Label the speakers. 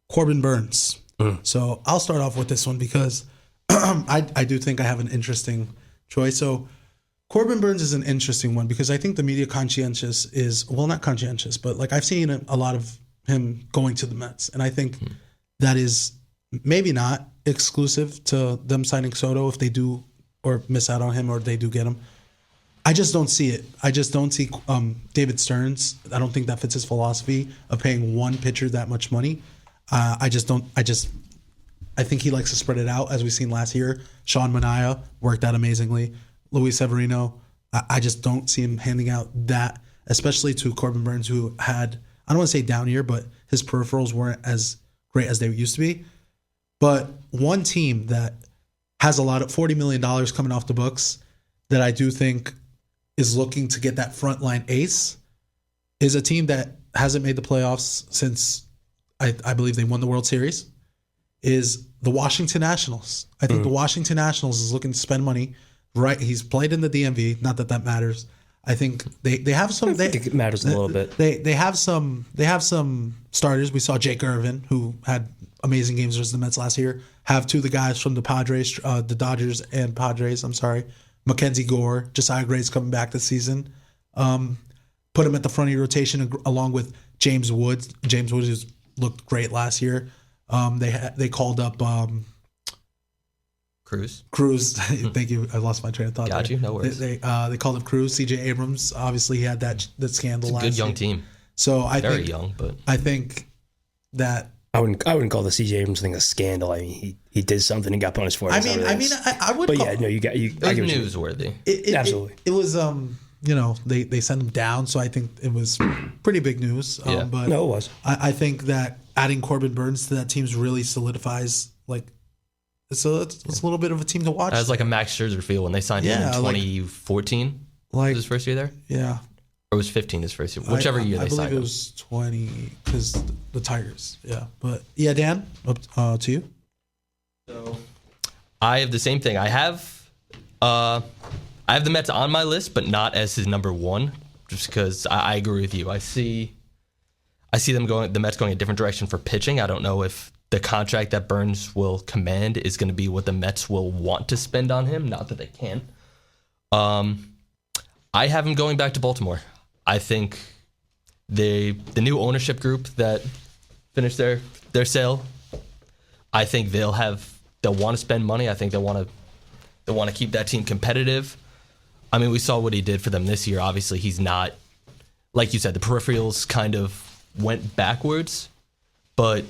Speaker 1: Corbin Burnes. So I'll start off with this one because I do think I have an interesting choice. So Corbin Burnes is an interesting one because I think the media conscientious is, well, not conscientious, but like I've seen a lot of him going to the Mets. And I think that is maybe not exclusive to them signing Soto if they do or miss out on him or they do get him. I just don't see it. I just don't see David Stearns. I don't think that fits his philosophy of paying one pitcher that much money. I think he likes to spread it out, as we've seen last year. Sean Manaea worked out amazingly. Luis Severino, I just don't see him handing out that, especially to Corbin Burnes, who had, I don't want to say down year, but his peripherals weren't as great as they used to be. But one team that has a lot of $40 million coming off the books that I do think is looking to get that frontline ace is a team that hasn't made the playoffs since I believe they won the World Series, is the Washington Nationals. I think the Washington Nationals is looking to spend money. Right, he's played in the DMV. Not that matters. I think they have some.
Speaker 2: I think it matters a little bit.
Speaker 1: They have some starters. We saw Jake Irvin, who had amazing games versus the Mets last year. Have two of the guys from the Padres, the Dodgers and Padres. I'm sorry, Mackenzie Gore, Josiah Gray's coming back this season. Put him at the front of your rotation along with James Woods. James Woods has looked great last year. They called up. Cruz. Thank you. I lost my train of thought.
Speaker 3: Got you. No worries.
Speaker 1: They called up Cruz. CJ Abrams. Obviously, he had that scandal last year.
Speaker 3: Good young team.
Speaker 1: So
Speaker 3: Very young, but
Speaker 1: I think that
Speaker 2: I wouldn't call the CJ Abrams thing a scandal. I mean, he did something and got punished for it.
Speaker 1: I would.
Speaker 2: But
Speaker 1: call,
Speaker 2: yeah, no, you.
Speaker 3: it was newsworthy.
Speaker 2: Absolutely.
Speaker 1: It was they sent him down, so I think it was pretty big news.
Speaker 3: Yeah.
Speaker 1: But
Speaker 2: No, it was.
Speaker 1: I think that adding Corbin Burnes to that team's really solidifies like. So it's a little bit of a team to watch.
Speaker 3: As like a Max Scherzer feel when they signed him in 2014.
Speaker 1: Like
Speaker 3: was his first year there?
Speaker 1: Yeah.
Speaker 3: Or was 15 his first year? Whichever year they signed him.
Speaker 1: I believe it was 20 because the Tigers. Yeah. But yeah, Dan, up to you.
Speaker 3: So I have the same thing. I have the Mets on my list, but not as his number one, just because I agree with you. I see the Mets going a different direction for pitching. I don't know if the contract that Burnes will command is going to be what the Mets will want to spend on him. Not that they can. I have him going back to Baltimore. I think the new ownership group that finished their sale, I think they'll want to spend money. I think they want to keep that team competitive. I mean, we saw what he did for them this year. Obviously, he's not, like you said, the peripherals kind of went backwards, but